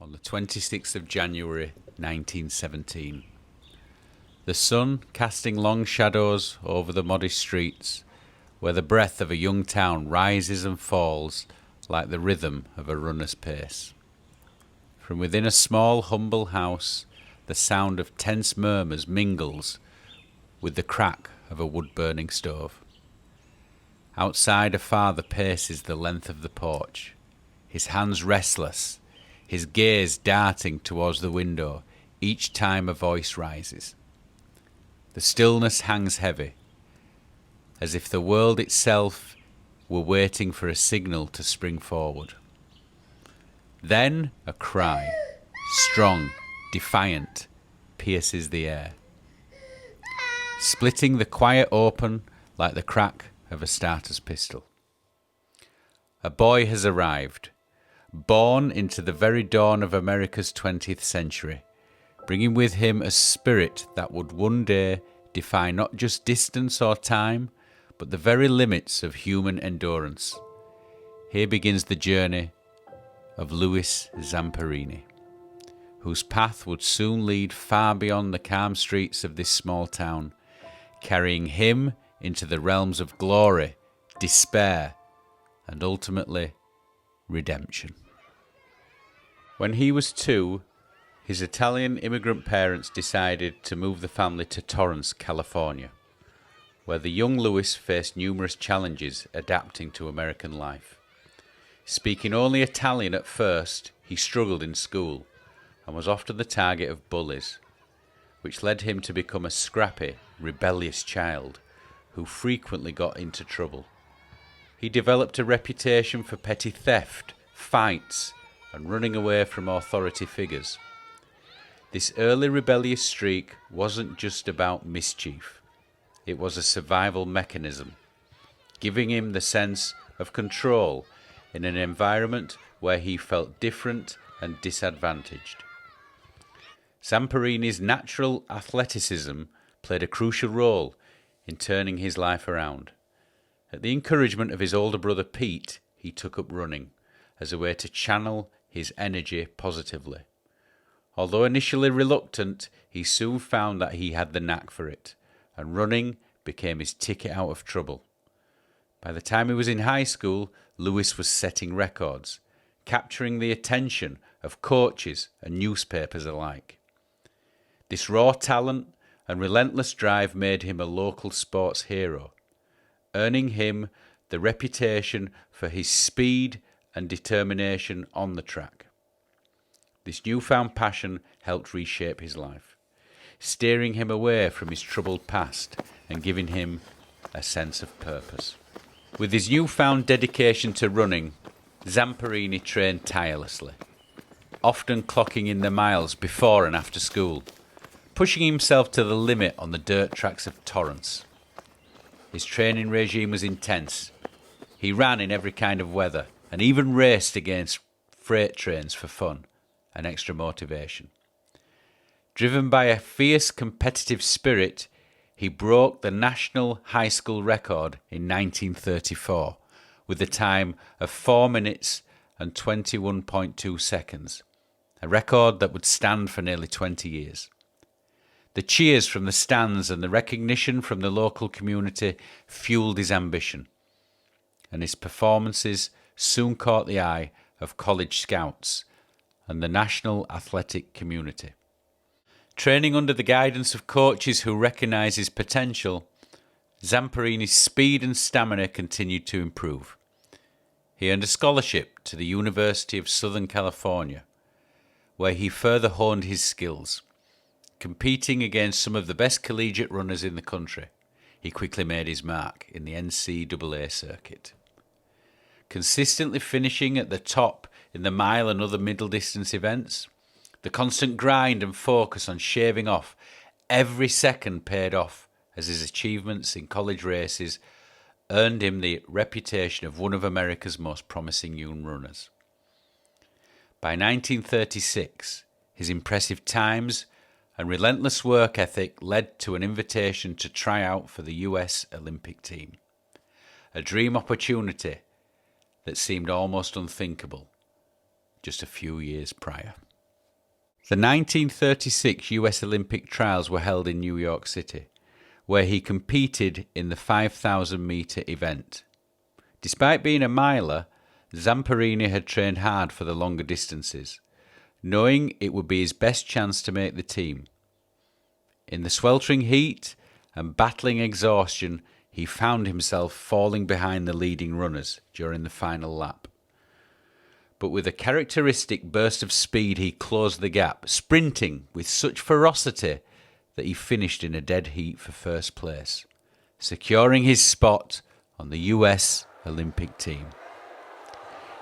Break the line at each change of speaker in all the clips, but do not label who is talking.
on the 26th of January 1917. The sun casting long shadows over the muddy streets, where the breath of a young town rises and falls like the rhythm of a runner's pace. From within a small, humble house, the sound of tense murmurs mingles with the crack of a wood-burning stove. Outside, a father paces the length of the porch, his hands restless, his gaze darting towards the window each time a voice rises. The stillness hangs heavy, as if the world itself were waiting for a signal to spring forward. Then a cry, strong, defiant, pierces the air, splitting the quiet open like the crack of a starter's pistol. A boy has arrived, born into the very dawn of America's 20th century, bringing with him a spirit that would one day defy not just distance or time, but the very limits of human endurance. Here begins the journey of Louis Zamperini, whose path would soon lead far beyond the calm streets of this small town, carrying him into the realms of glory, despair, and ultimately redemption. When he was 2, his Italian immigrant parents decided to move the family to Torrance, California, where the young Louis faced numerous challenges adapting to American life. Speaking only Italian at first, he struggled in school and was often the target of bullies, which led him to become a scrappy, rebellious child who frequently got into trouble. He developed a reputation for petty theft, fights, and running away from authority figures. This early rebellious streak wasn't just about mischief. It was a survival mechanism, giving him the sense of control in an environment where he felt different and disadvantaged. Zamperini's natural athleticism played a crucial role in turning his life around. At the encouragement of his older brother Pete, he took up running as a way to channel his energy positively. Although initially reluctant, he soon found that he had the knack for it, and running became his ticket out of trouble. By the time he was in high school, Louis was setting records, capturing the attention of coaches and newspapers alike. This raw talent and relentless drive made him a local sports hero, earning him the reputation for his speed and determination on the track. This newfound passion helped reshape his life, steering him away from his troubled past and giving him a sense of purpose. With his newfound dedication to running, Zamperini trained tirelessly, often clocking in the miles before and after school, pushing himself to the limit on the dirt tracks of Torrance. His training regime was intense. He ran in every kind of weather and even raced against freight trains for fun and extra motivation. Driven by a fierce competitive spirit, he broke the national high school record in 1934 with a time of 4 minutes and 21.2 seconds, a record that would stand for nearly 20 years. The cheers from the stands and the recognition from the local community fueled his ambition, and his performances soon caught the eye of college scouts and the national athletic community. Training under the guidance of coaches who recognized his potential, Zamperini's speed and stamina continued to improve. He earned a scholarship to the University of Southern California, where he further honed his skills. Competing against some of the best collegiate runners in the country, he quickly made his mark in the NCAA circuit. Consistently finishing at the top in the mile and other middle distance events, the constant grind and focus on shaving off every second paid off, as his achievements in college races earned him the reputation of one of America's most promising young runners. By 1936, his impressive times and relentless work ethic led to an invitation to try out for the US Olympic team, a dream opportunity that seemed almost unthinkable just a few years prior. The 1936 US Olympic trials were held in New York City, where he competed in the 5,000 metre event. Despite being a miler, Zamperini had trained hard for the longer distances, knowing it would be his best chance to make the team. In the sweltering heat and battling exhaustion, he found himself falling behind the leading runners during the final lap. But with a characteristic burst of speed, he closed the gap, sprinting with such ferocity that he finished in a dead heat for first place, securing his spot on the US Olympic team.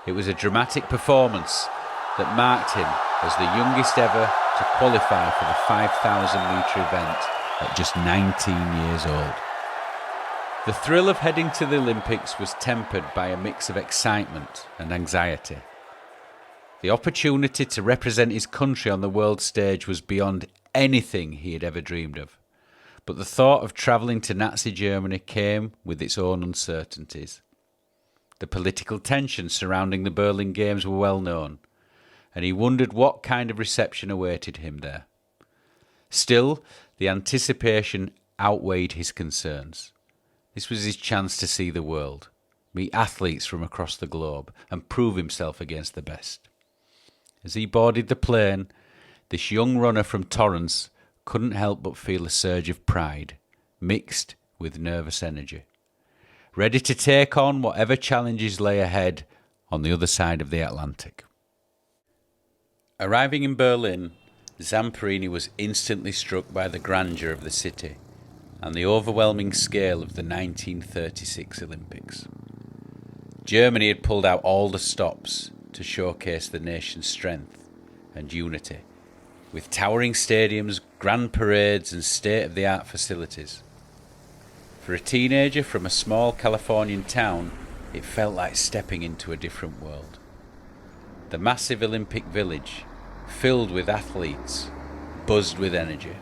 It was a dramatic performance that marked him as the youngest ever to qualify for the 5,000 metre event at just 19 years old. The thrill of heading to the Olympics was tempered by a mix of excitement and anxiety. The opportunity to represent his country on the world stage was beyond anything he had ever dreamed of. But the thought of travelling to Nazi Germany came with its own uncertainties. The political tensions surrounding the Berlin Games were well known, and he wondered what kind of reception awaited him there. Still, the anticipation outweighed his concerns. This was his chance to see the world, meet athletes from across the globe, and prove himself against the best. As he boarded the plane, this young runner from Torrance couldn't help but feel a surge of pride, mixed with nervous energy, ready to take on whatever challenges lay ahead on the other side of the Atlantic. Arriving in Berlin, Zamperini was instantly struck by the grandeur of the city and the overwhelming scale of the 1936 Olympics. Germany had pulled out all the stops to showcase the nation's strength and unity, with towering stadiums, grand parades and state-of-the-art facilities. For a teenager from a small Californian town, it felt like stepping into a different world. The massive Olympic village, filled with athletes, buzzed with energy,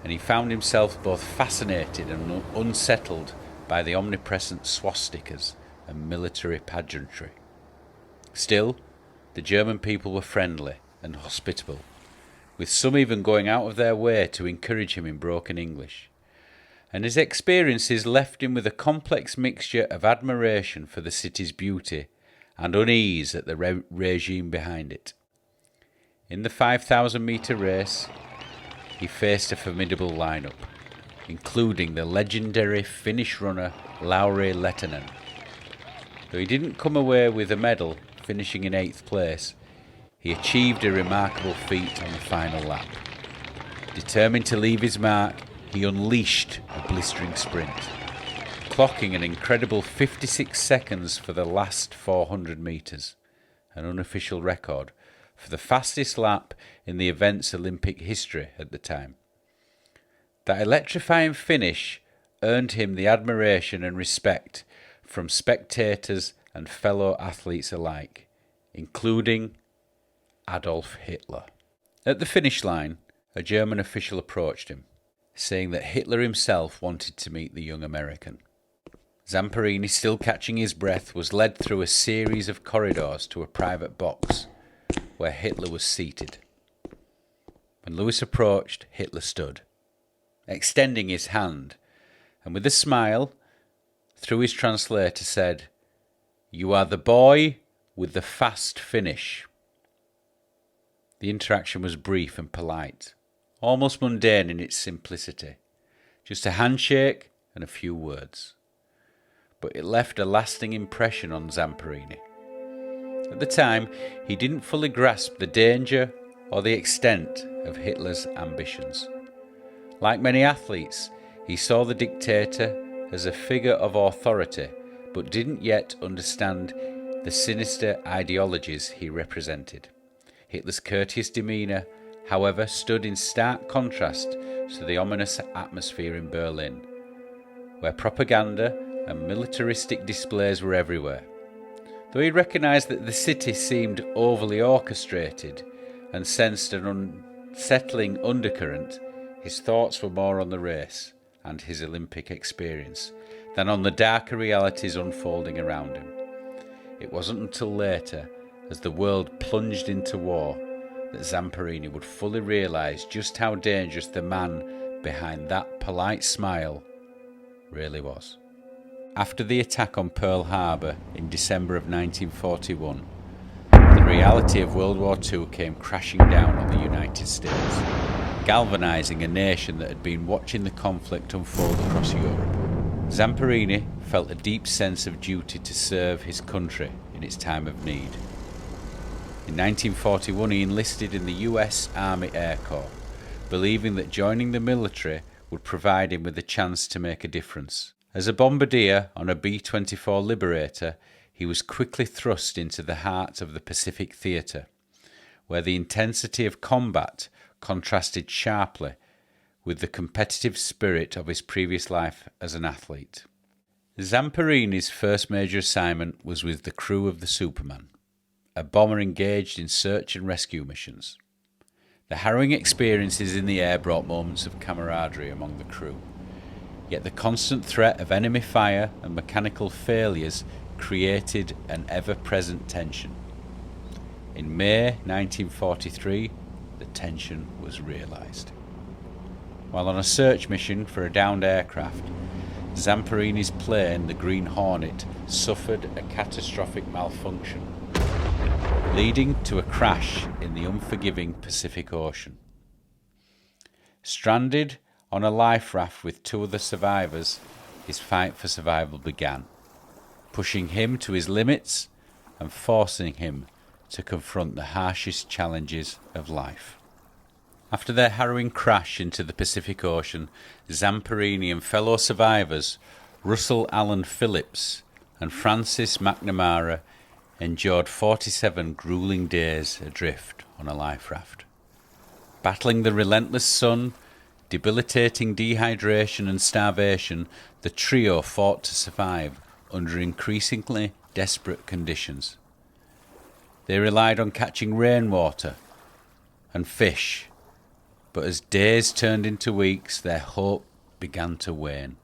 and he found himself both fascinated and unsettled by the omnipresent swastikas and military pageantry. Still, the German people were friendly and hospitable, with some even going out of their way to encourage him in broken English. And his experiences left him with a complex mixture of admiration for the city's beauty and unease at the regime behind it. In the 5,000 metre race, he faced a formidable lineup, including the legendary Finnish runner Lauri Lehtinen. Though he didn't come away with a medal, finishing in 8th place, he achieved a remarkable feat on the final lap. Determined to leave his mark, he unleashed a blistering sprint, clocking an incredible 56 seconds for the last 400 metres, an unofficial record for the fastest lap in the event's Olympic history at the time. That electrifying finish earned him the admiration and respect from spectators and fellow athletes alike, including Adolf Hitler. At the finish line, a German official approached him, saying that Hitler himself wanted to meet the young American. Zamperini, still catching his breath, was led through a series of corridors to a private box where Hitler was seated. When Louis approached, Hitler stood, extending his hand, and with a smile, through his translator, said, "You are the boy with the fast finish." The interaction was brief and polite, almost mundane in its simplicity. Just a handshake and a few words. But it left a lasting impression on Zamperini. At the time, he didn't fully grasp the danger or the extent of Hitler's ambitions. Like many athletes, he saw the dictator as a figure of authority, but didn't yet understand the sinister ideologies he represented. Hitler's courteous demeanour, however, stood in stark contrast to the ominous atmosphere in Berlin, where propaganda and militaristic displays were everywhere. Though he recognised that the city seemed overly orchestrated and sensed an unsettling undercurrent, his thoughts were more on the race and his Olympic experience than on the darker realities unfolding around him. It wasn't until later, as the world plunged into war, that Zamperini would fully realise just how dangerous the man behind that polite smile really was. After the attack on Pearl Harbor in December of 1941, the reality of World War II came crashing down on the United States, galvanising a nation that had been watching the conflict unfold across Europe. Zamperini felt a deep sense of duty to serve his country in its time of need. In 1941 he enlisted in the US Army Air Corps, believing that joining the military would provide him with a chance to make a difference. As a bombardier on a B-24 Liberator, he was quickly thrust into the heart of the Pacific Theatre, where the intensity of combat contrasted sharply with the competitive spirit of his previous life as an athlete. Zamperini's first major assignment was with the crew of the Superman, a bomber engaged in search and rescue missions. The harrowing experiences in the air brought moments of camaraderie among the crew, yet the constant threat of enemy fire and mechanical failures created an ever-present tension. In May 1943, the tension was realised. While on a search mission for a downed aircraft, Zamperini's plane, the Green Hornet, suffered a catastrophic malfunction, leading to a crash in the unforgiving Pacific Ocean. Stranded on a life raft with two other survivors, his fight for survival began, pushing him to his limits and forcing him to confront the harshest challenges of life. After their harrowing crash into the Pacific Ocean, Zamperini and fellow survivors Russell Allen Phillips and Francis McNamara endured 47 grueling days adrift on a life raft. Battling the relentless sun, debilitating dehydration and starvation, the trio fought to survive under increasingly desperate conditions. They relied on catching rainwater and fish, but as days turned into weeks, their hope began to wane.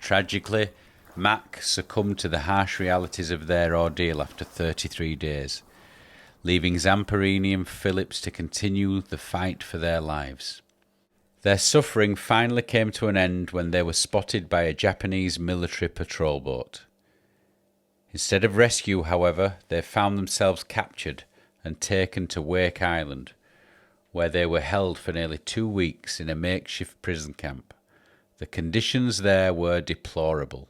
Tragically, Mac succumbed to the harsh realities of their ordeal after 33 days, leaving Zamperini and Phillips to continue the fight for their lives. Their suffering finally came to an end when they were spotted by a Japanese military patrol boat. Instead of rescue, however, they found themselves captured and taken to Wake Island, where they were held for nearly 2 weeks in a makeshift prison camp. The conditions there were deplorable.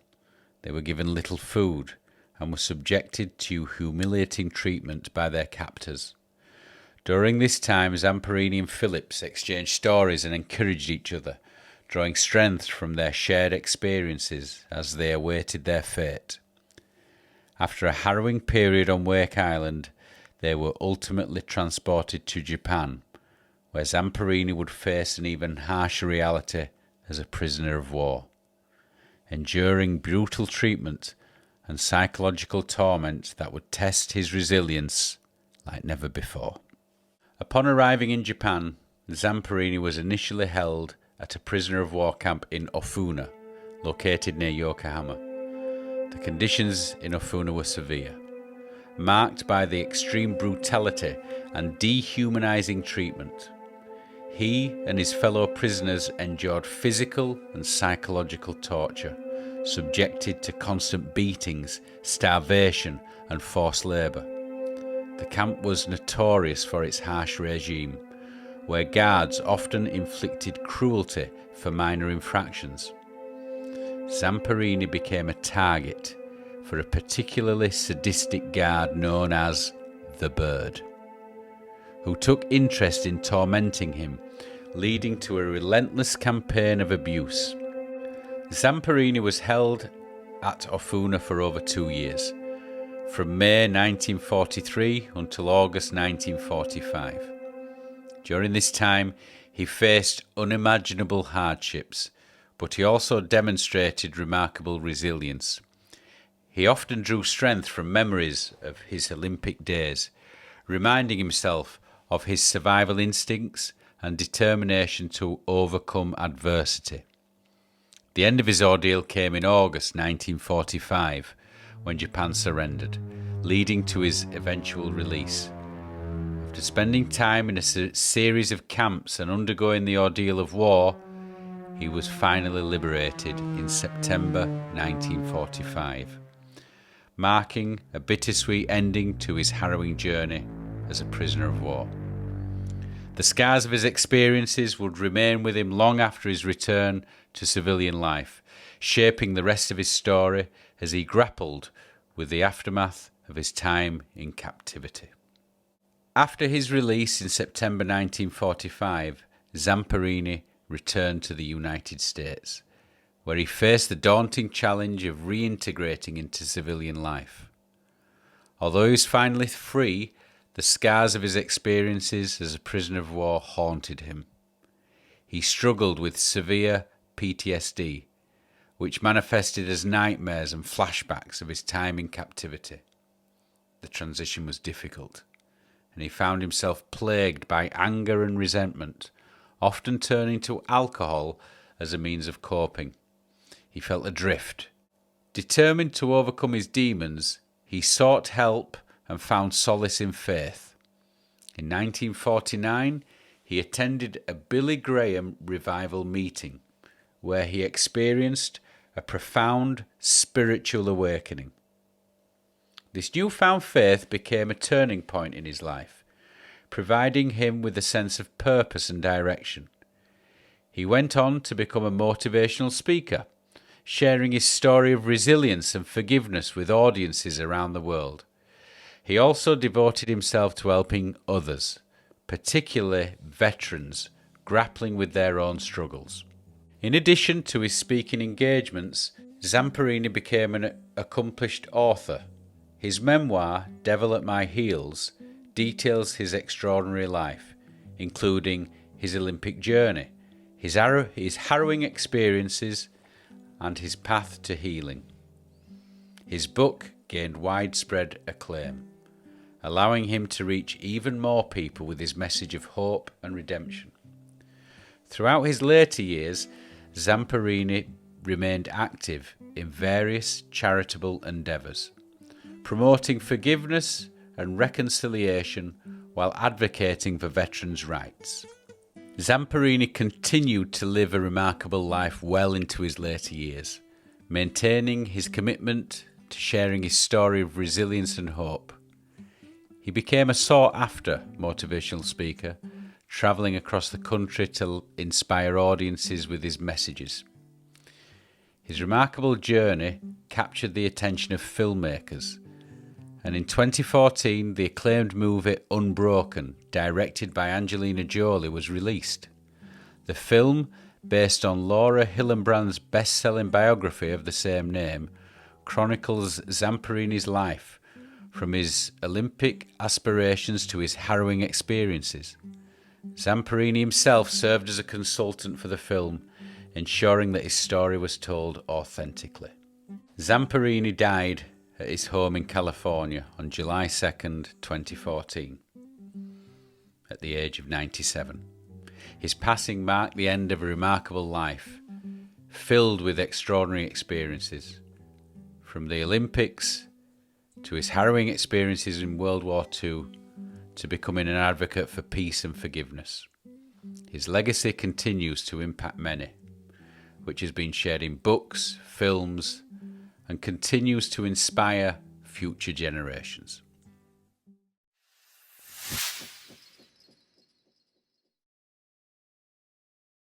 They were given little food and were subjected to humiliating treatment by their captors. During this time, Zamperini and Phillips exchanged stories and encouraged each other, drawing strength from their shared experiences as they awaited their fate. After a harrowing period on Wake Island, they were ultimately transported to Japan, where Zamperini would face an even harsher reality as a prisoner of war, enduring brutal treatment and psychological torment that would test his resilience like never before. Upon arriving in Japan, Zamperini was initially held at a prisoner of war camp in Ofuna, located near Yokohama. The conditions in Ofuna were severe, marked by the extreme brutality and dehumanizing treatment. He and his fellow prisoners endured physical and psychological torture, subjected to constant beatings, starvation, and forced labour. The camp was notorious for its harsh regime, where guards often inflicted cruelty for minor infractions. Zamperini became a target for a particularly sadistic guard known as the Bird, who took interest in tormenting him, leading to a relentless campaign of abuse. Zamperini was held at Ofuna for over 2 years, from May 1943 until August 1945. During this time, he faced unimaginable hardships, but he also demonstrated remarkable resilience. He often drew strength from memories of his Olympic days, reminding himself of his survival instincts and determination to overcome adversity. The end of his ordeal came in August 1945, when Japan surrendered, leading to his eventual release. After After spending time in a series of camps and undergoing the ordeal of war, he was finally liberated in September 1945, marking a bittersweet ending to his harrowing journey as a prisoner of war. The scars of his experiences would remain with him long after his return to civilian life, shaping the rest of his story as he grappled with the aftermath of his time in captivity. After his release in September 1945, Zamperini returned to the United States, where he faced the daunting challenge of reintegrating into civilian life. Although he was finally free, the scars of his experiences as a prisoner of war haunted him. He struggled with severe PTSD, which manifested as nightmares and flashbacks of his time in captivity. The transition was difficult, and he found himself plagued by anger and resentment, often turning to alcohol as a means of coping. He felt adrift. Determined to overcome his demons, he sought help and found solace in faith. In 1949, he attended a Billy Graham revival meeting, where he experienced a profound spiritual awakening. This newfound faith became a turning point in his life, providing him with a sense of purpose and direction. He went on to become a motivational speaker, sharing his story of resilience and forgiveness with audiences around the world. He also devoted himself to helping others, particularly veterans, grappling with their own struggles. In addition to his speaking engagements, Zamperini became an accomplished author. His memoir, Devil at My Heels, details his extraordinary life, including his Olympic journey, his harrowing experiences, and his path to healing. His book gained widespread acclaim, allowing him to reach even more people with his message of hope and redemption. Throughout his later years, Zamperini remained active in various charitable endeavours, promoting forgiveness and reconciliation while advocating for veterans' rights. Zamperini continued to live a remarkable life well into his later years, maintaining his commitment to sharing his story of resilience and hope. He became a sought-after motivational speaker, travelling across the country to inspire audiences with his messages. His remarkable journey captured the attention of filmmakers, and in 2014 the acclaimed movie Unbroken, directed by Angelina Jolie, was released. The film, based on Laura Hillenbrand's best-selling biography of the same name, chronicles Zamperini's life, from his Olympic aspirations to his harrowing experiences. Zamperini himself served as a consultant for the film, ensuring that his story was told authentically. Zamperini died at his home in California on July 2nd, 2014, at the age of 97. His passing marked the end of a remarkable life, filled with extraordinary experiences, from the Olympics to his harrowing experiences in World War II, to becoming an advocate for peace and forgiveness. His legacy continues to impact many, which has been shared in books, films, and continues to inspire future generations.